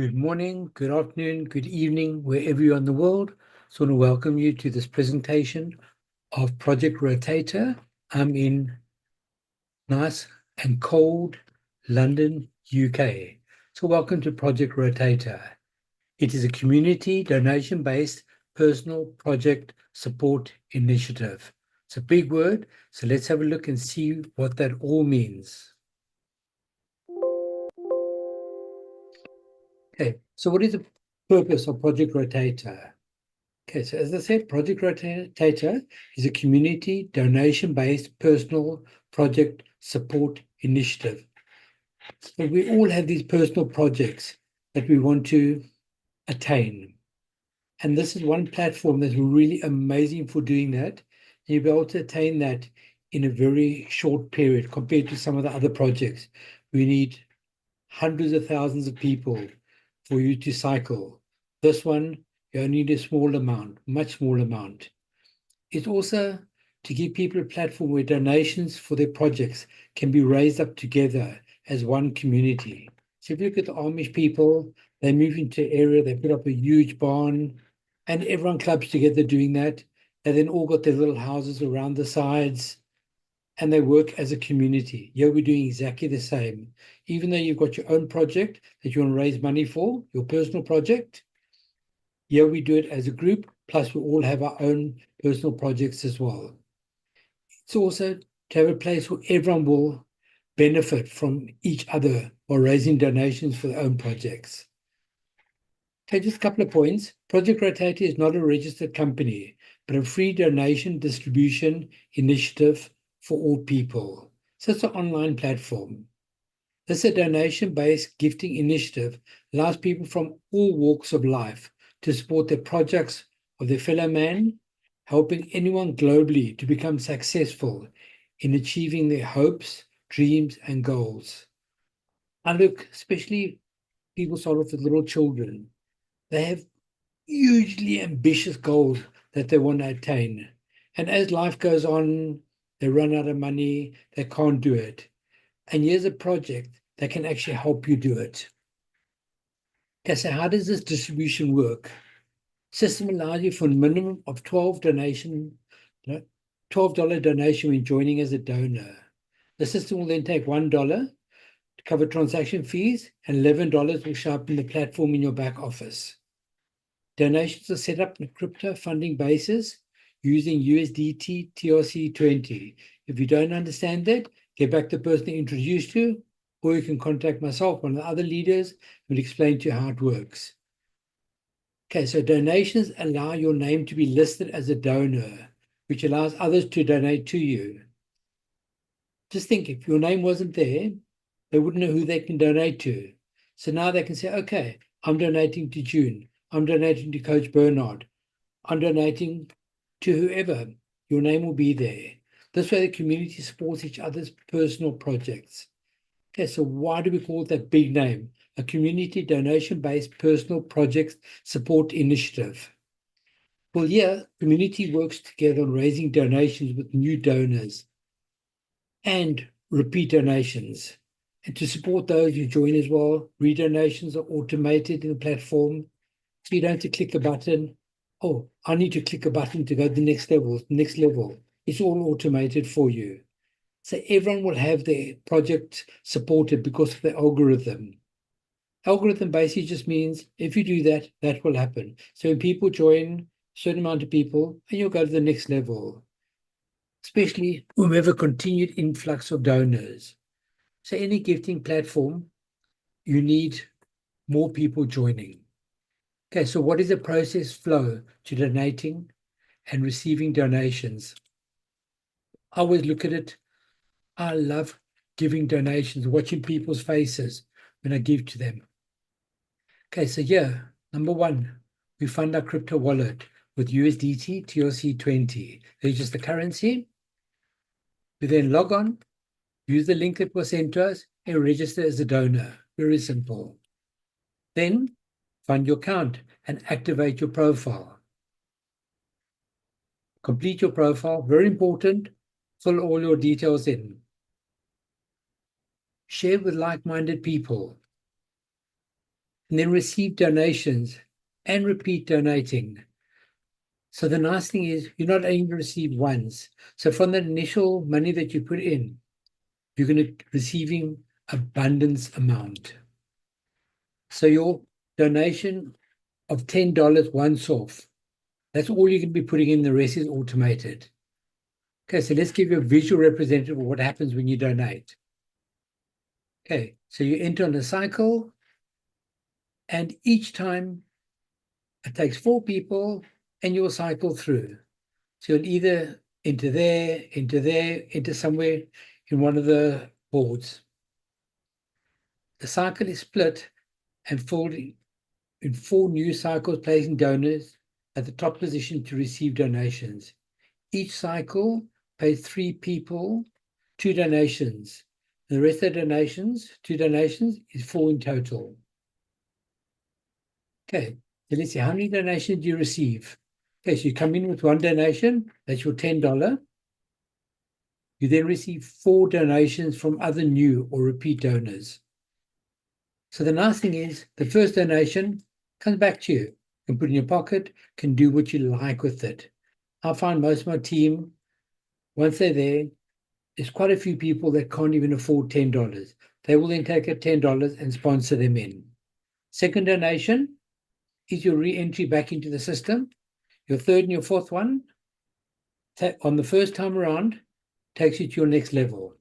Good morning, good afternoon, good evening, wherever you are in the world. So I want to welcome you to this presentation of Project Rotator. I'm in nice and cold London, UK. So welcome to Project Rotator. It is a community donation-based personal project support initiative. It's a big word, so let's have a look and see what that all means. Okay, so what is the purpose of Project Rotator? Okay, so as I said, Project Rotator is a community donation-based personal project support initiative. So we all have these personal projects that we want to attain. And this is one platform that's really amazing for doing that. You'll be able to attain that in a very short period compared to some of the other projects. We need hundreds of thousands of people for you to cycle. This one, you only need a small amount, much small amount. It's also to give people a platform where donations for their projects can be raised up together as one community. So if you look at the Amish people, they move into an area, they put up a huge barn, and everyone clubs together doing that. They then all got their little houses around the sides, and they work as a community. Here we're doing exactly the same. Even though you've got your own project that you want to raise money for, your personal project, here we do it as a group, plus we all have our own personal projects as well. It's also to have a place where everyone will benefit from each other while raising donations for their own projects. Okay, just a couple of points. Project Rotator is not a registered company, but a free donation distribution initiative for all people. So it's an online platform. This is a donation-based gifting initiative allows people from all walks of life to support the projects of their fellow man, helping anyone globally to become successful in achieving their hopes, dreams, and goals. I look, especially people start off with little children, they have hugely ambitious goals that they want to attain. And as life goes on, they run out of money, they can't do it. And here's a project that can actually help you do it. Okay, so how does this distribution work? System allows you for a minimum of $12 donation when joining as a donor. The system will then take $1 to cover transaction fees, and $11 will show up in the platform in your back office. Donations are set up on a crypto funding basis using USDT TRC20. If you don't understand that, get back to the person who introduced you, or you can contact myself, one of the other leaders, who will explain to you how it works. Okay, so donations allow your name to be listed as a donor, which allows others to donate to you. Just think, if your name wasn't there, they wouldn't know who they can donate to. So now they can say, okay, I'm donating to June. I'm donating to Coach Bernard. I'm donating to whoever. Your name will be there. This way the community supports each other's personal projects. Okay, so why do we call it that big name? A community donation-based personal project support initiative. Well, yeah, community works together on raising donations with new donors and repeat donations. And to support those who join as well, redonations are automated in the platform. So you don't have to click a button. Oh, I need to click a button to go to the next level. It's all automated for you. So everyone will have their project supported because of the algorithm. Algorithm basically just means if you do that, that will happen. So when people join, a certain amount of people, and you'll go to the next level, especially when we have a continued influx of donors. So any gifting platform, you need more people joining. Okay, so what is the process flow to donating and receiving donations? I always look at it. I love giving donations, watching people's faces when I give to them. Okay, so here, number one, we fund our crypto wallet with USDT TRC20. There's just the currency. We then log on, use the link that was sent to us, and register as a donor. Very simple. Then fund your account and activate your profile. Complete your profile, very important. Fill all your details in. Share with like-minded people. and then receive donations and repeat donating. So the nice thing is you're not only going to receive once. So from the initial money that you put in, you're going to receiving abundance amount. So your donation of $10 once off, that's all you can be putting in. The rest is automated. Okay, so let's give you a visual representative of what happens when you donate. Okay, so you enter on a cycle, and each time it takes 4 people, and you'll cycle through. So you'll either enter somewhere in one of the boards. The cycle is split and filled in 4 new cycles, placing donors at the top position to receive donations. Each cycle pays 3 people 2 donations. The rest of the donations, 2 donations, is 4 in total. Okay, so let's see, how many donations do you receive? Okay, so you come in with 1 donation, that's your $10. You then receive 4 donations from other new or repeat donors. So the nice thing is the first donation comes back to you. You can put it in your pocket, can do what you like with it. I find most of my team, once they're there, there's quite a few people that can't even afford $10. They will then take that $10 and sponsor them in. Second donation is your re-entry back into the system. Your third and your fourth one, on the first time around, takes you to your next level.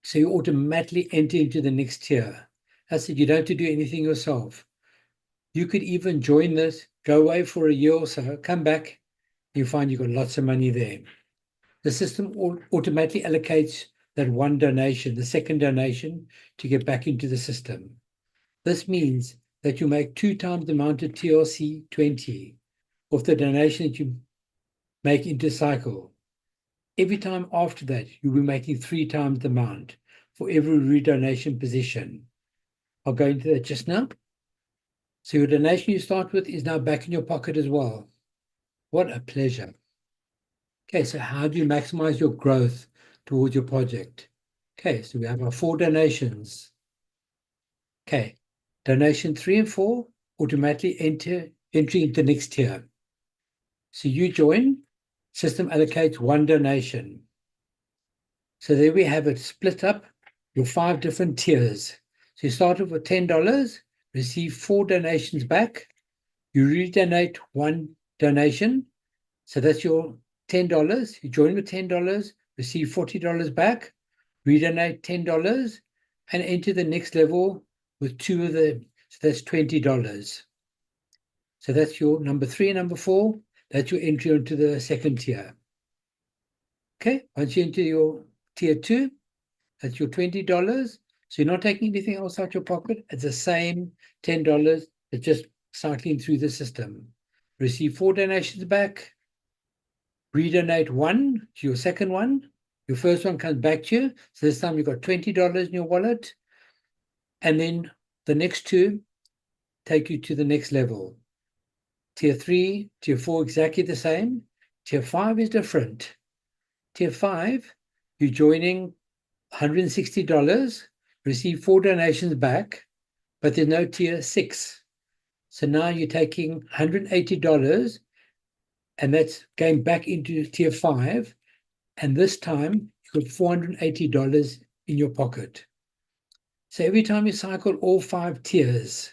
So you automatically enter into the next tier. I said you don't have to do anything yourself. You could even join this, go away for a year or so, come back, you find you've got lots of money there. The system automatically allocates that 1 donation, the second donation, to get back into the system. This means that you make 2 times the amount of TLC 20 of the donation that you make into cycle. Every time after that, you'll be making 3 times the amount for every redonation position. I'll go into that just now. So your donation you start with is now back in your pocket as well. What a pleasure. Okay, so how do you maximize your growth towards your project? Okay, so we have our 4 donations. Okay, donation 3 and 4 automatically entry into the next tier. So you join, system allocates 1 donation. So there we have it split up your 5 different tiers. So you start off with $10, receive 4 donations back. You redonate 1 donation. So that's your $10. You join with $10, receive $40 back, redonate $10, and enter the next level with 2 of them. So that's $20. So that's your number 3 and number 4. That's your entry into the second tier. Okay, once you enter your tier 2, that's your $20. So you're not taking anything else out your pocket. It's the same $10. It's just cycling through the system. Receive 4 donations back. Redonate 1 to your second one. Your first one comes back to you. So this time you've got $20 in your wallet. And then the next 2 take you to the next level. Tier 3, tier 4, exactly the same. Tier 5 is different. Tier 5, you're joining $160, receive 4 donations back, but there's no tier 6. So now you're taking $180, and that's going back into tier 5. And this time you've got $480 in your pocket. So every time you cycle all 5 tiers,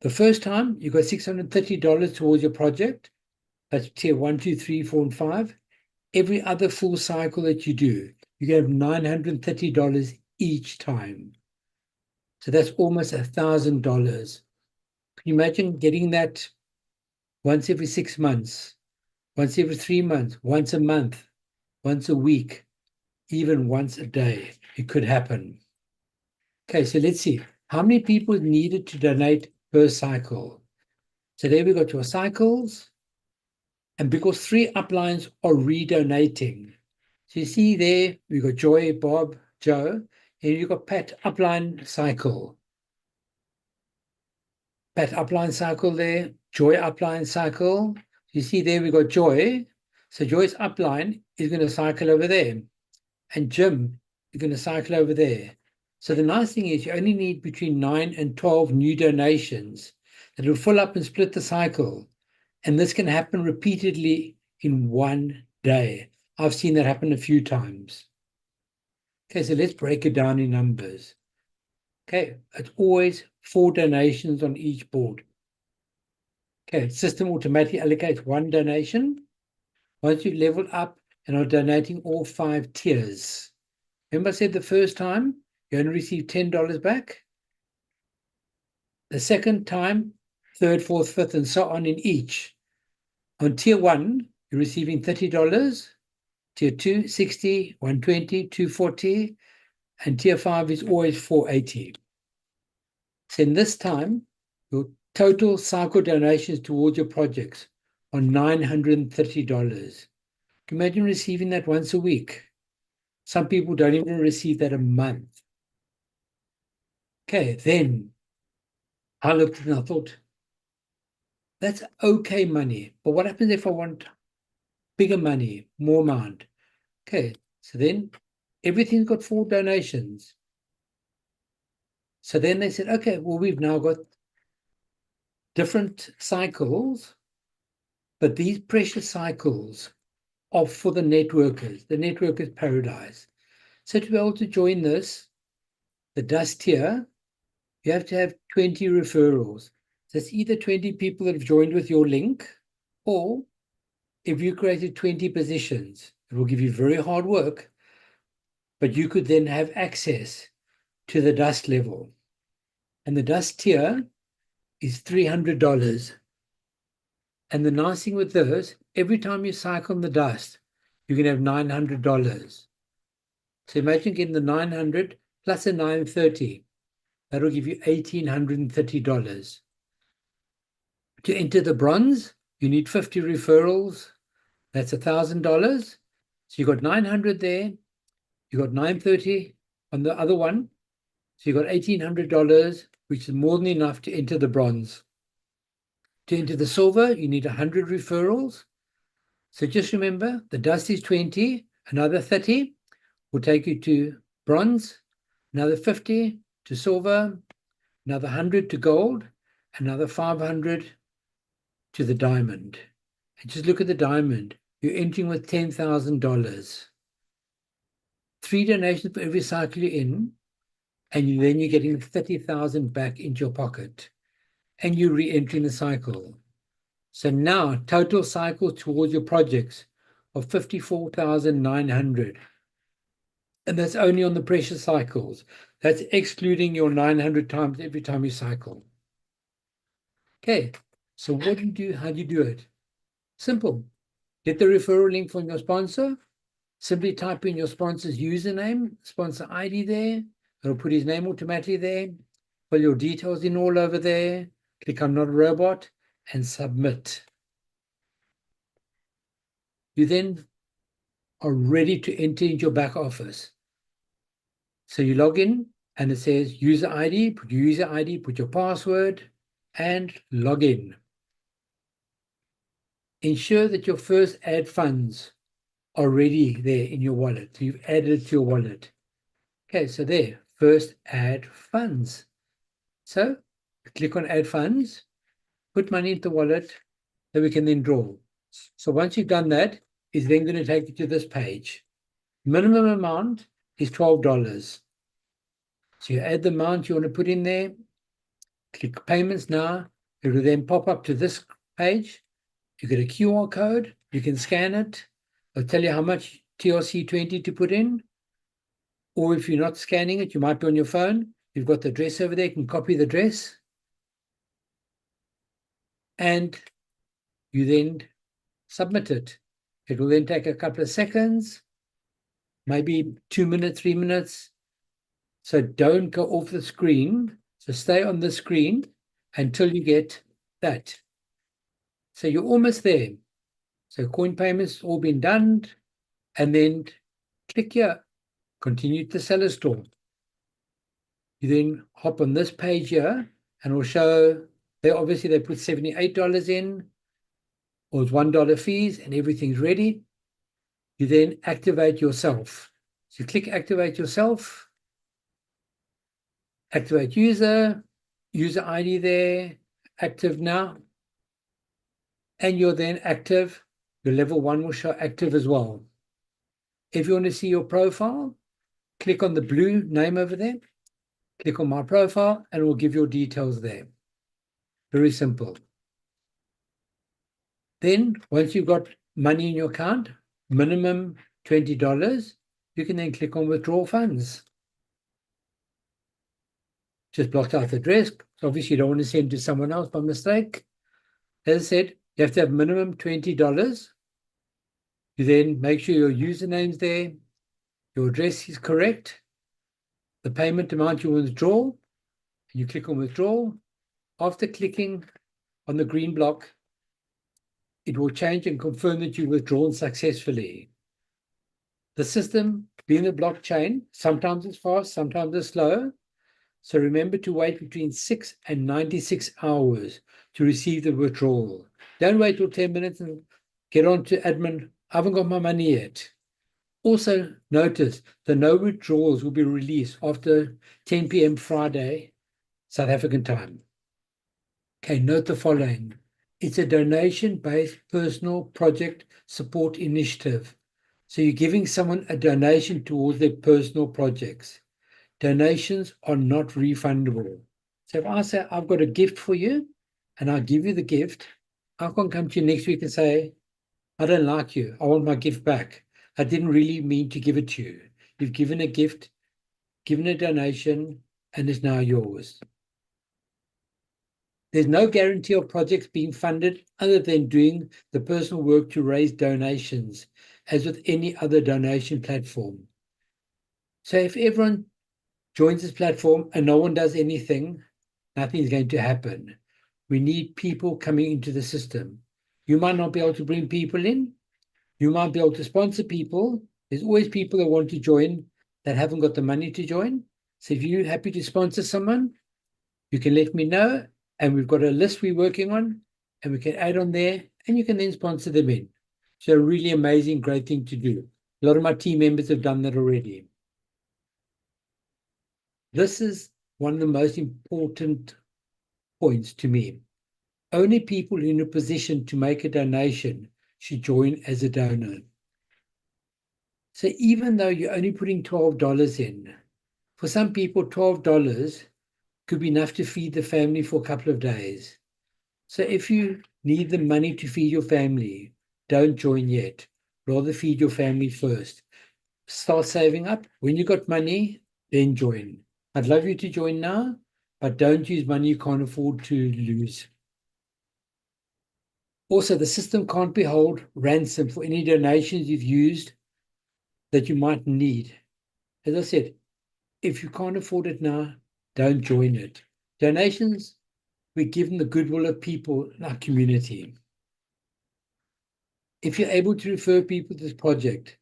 the first time you got $630 towards your project. That's tier 1, 2, 3, 4, and 5. Every other full cycle that you do, you get $930 each time. So that's almost $1,000. Can you imagine getting that once every 6 months, once every 3 months, once a month, once a week, even once a day? It could happen. Okay, so let's see. How many people needed to donate per cycle? So there we got your cycles. And because 3 uplines are redonating. So you see there, we got Joy, Bob, Joe, and you've got Pat upline cycle. Pat upline cycle there, Joy upline cycle. You see there, we got Joy. So Joy's upline is going to cycle over there. And Jim is going to cycle over there. So the nice thing is you only need between 9 and 12 new donations that will fill up and split the cycle. And this can happen repeatedly in one day. I've seen that happen a few times. Okay, so let's break it down in numbers. Okay, it's always 4 donations on each board. Okay, system automatically allocates 1 donation. Once you've leveled up and are donating all 5 tiers. Remember I said the first time you only receive $10 back? The second time, third, fourth, fifth, and so on in each. On tier 1, you're receiving $30. Tier 2, 60, 120, 240, and tier 5 is always 480. So in this time, your total cycle donations towards your projects are $930. Can you imagine receiving that once a week? Some people don't even receive that a month. Okay, then I looked and I thought, that's okay money. But what happens if I want bigger money, more amount? Okay, so then everything's got 4 donations. So then they said, okay, well, we've now got different cycles, but these precious cycles are for the networkers paradise. So to be able to join this, the dust tier, you have to have 20 referrals. So it's either 20 people that have joined with your link, or if you created 20 positions, it will give you very hard work, but you could then have access to the dust level. And the dust tier is $300. And the nice thing with those, every time you cycle in the dust, you can have $900. So imagine getting the 900 plus a 930. That'll give you $1,830. To enter the bronze, you need 50 referrals. That's $1,000. So you got 900 there. You got 930 on the other one. So you got $1,800, which is more than enough to enter the bronze. To enter the silver, you need 100 referrals. So just remember, the dust is 20, another 30 will take you to bronze, another 50 to silver, another 100 to gold, another 500 to the diamond. And just look at the diamond. You're entering with $10,000. 3 donations for every cycle you're in, and then you're getting 30,000 back into your pocket, and you're re-entering the cycle. So now total cycle towards your projects of 54,900. And that's only on the precious cycles. That's excluding your 900 times every time you cycle. Okay, so what do you do? How do you do it? Simple. Get the referral link from your sponsor. Simply type in your sponsor's username, sponsor ID there. It'll put his name automatically there. Fill your details in all over there. Click I'm not a robot and submit. You then are ready to enter into your back office. So you log in and it says user ID, put your user ID, put your password, and log in. Ensure that your first add funds are already there in your wallet. So you've added it to your wallet. Okay, so there, first add funds. So click on add funds, put money into the wallet that we can then draw. So once you've done that, it's then going to take you to this page. Minimum amount is $12. So you add the amount you want to put in there, click payments now. It will then pop up to this page. You get a QR code, you can scan it. It'll tell you how much TRC20 to put in. Or if you're not scanning it, you might be on your phone. You've got the address over there, you can copy the address. And you then submit it. It will then take a couple of seconds, maybe 2 minutes, 3 minutes. So don't go off the screen. So stay on the screen until you get that. So you're almost there. So coin payments all been done. And then click here, continue to seller store. You then hop on this page here and it will show, obviously they put $78 in, or it's $1 fees, and everything's ready. You then activate yourself. So you click activate yourself. Activate user ID there, active now, and you're then active. Your level 1 will show active as well. If you want to see your profile, click on the blue name over there, click on my profile, and it will give your details there. Very simple. Then once you've got money in your account, minimum $20, you can then click on withdraw funds. Just blocked out the address. So obviously you don't want to send to someone else by mistake. As I said, you have to have minimum $20. You then make sure your username's there, your address is correct, the payment amount you withdraw, you click on withdraw. After clicking on the green block, it will change and confirm that you've withdrawn successfully. The system, being a blockchain, sometimes it's fast, sometimes it's slow. So remember to wait between 6 and 96 hours to receive the withdrawal. Don't wait till 10 minutes and get on to admin. I haven't got my money yet. Also notice the no withdrawals will be released after 10 p.m. Friday, South African time. Okay, note the following. It's a donation-based personal project support initiative. So you're giving someone a donation towards their personal projects. Donations are not refundable. So if I say, I've got a gift for you, and I give you the gift, I can't come to you next week and say, I don't like you. I want my gift back. I didn't really mean to give it to you. You've given a gift, given a donation, and it's now yours. There's no guarantee of projects being funded other than doing the personal work to raise donations, as with any other donation platform. So if everyone joins this platform and no one does anything, nothing's going to happen. We need people coming into the system. You might not be able to bring people in. You might be able to sponsor people. There's always people that want to join that haven't got the money to join. So if you're happy to sponsor someone, you can let me know. And we've got a list we're working on, and we can add on there, and you can then sponsor them in. So a really amazing, great thing to do. A lot of my team members have done that already. This is one of the most important points to me. Only people in a position to make a donation should join as a donor. So even though you're only putting $12 in, for some people, $12 could be enough to feed the family for a couple of days. So if you need the money to feed your family, don't join yet. Rather feed your family first. Start saving up. When you got money, then join. I'd love you to join now, but don't use money you can't afford to lose. Also, the system can't be held ransom for any donations you've used that you might need. As I said, if you can't afford it now, don't join it. Donations, we give them the goodwill of people in our community. If you're able to refer people to this project,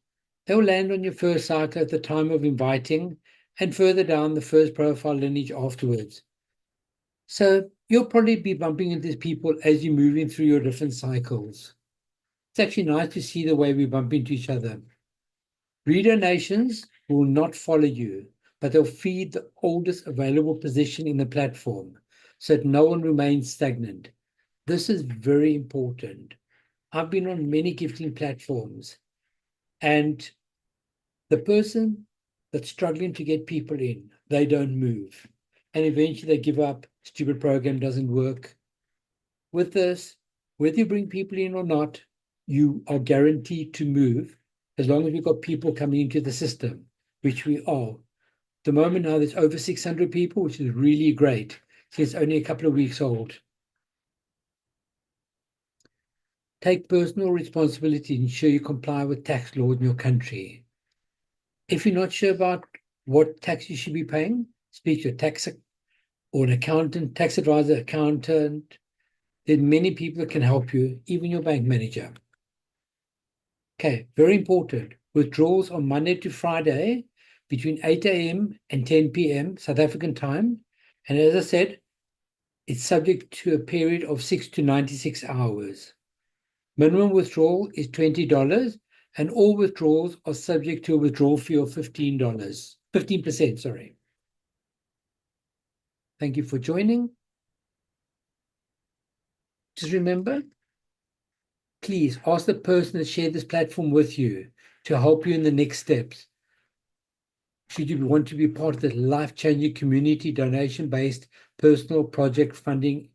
they'll land on your first cycle at the time of inviting and further down the first profile lineage afterwards. So you'll probably be bumping into these people as you're moving through your different cycles. It's actually nice to see the way we bump into each other. Redonations will not follow you, but they'll feed the oldest available position in the platform so that no one remains stagnant. This is very important. I've been on many gifting platforms, and the person that's struggling to get people in, they don't move. And eventually they give up, stupid program doesn't work. With this, whether you bring people in or not, you are guaranteed to move as long as we've got people coming into the system, which we are. At the moment now, there's over 600 people, which is really great. So it's only a couple of weeks old. Take personal responsibility and ensure you comply with tax laws in your country. If you're not sure about what tax you should be paying, speak to a tax or an accountant, tax advisor, accountant. There are many people that can help you, even your bank manager. Okay, very important. Withdrawals on Monday to Friday between 8 a.m. and 10 p.m. South African time. And as I said, it's subject to a period of 6 to 96 hours. Minimum withdrawal is $20, and all withdrawals are subject to a withdrawal fee of $15. 15%, sorry. Thank you for joining. Just remember, please ask the person that shared this platform with you to help you in the next steps. Should you want to be part of the life-changing community donation-based personal project funding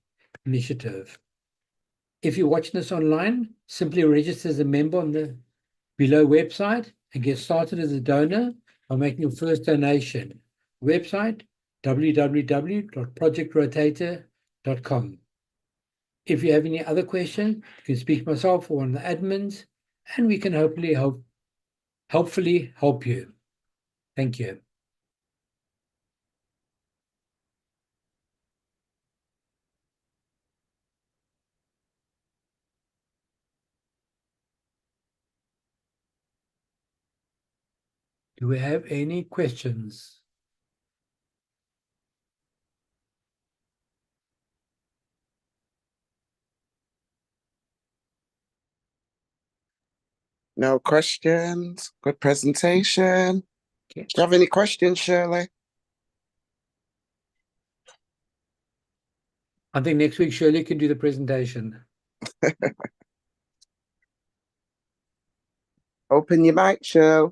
initiative. If you're watching this online, simply register as a member on the below website and get started as a donor by making your first donation. Website, www.projectrotator.com. If you have any other questions, you can speak to myself or one of the admins, and we can hopefully help you. Thank you. Do we have any questions? No questions. Good presentation. Okay. Do you have any questions, Shirley? I think next week Shirley can do the presentation. Open your mic, Shirley.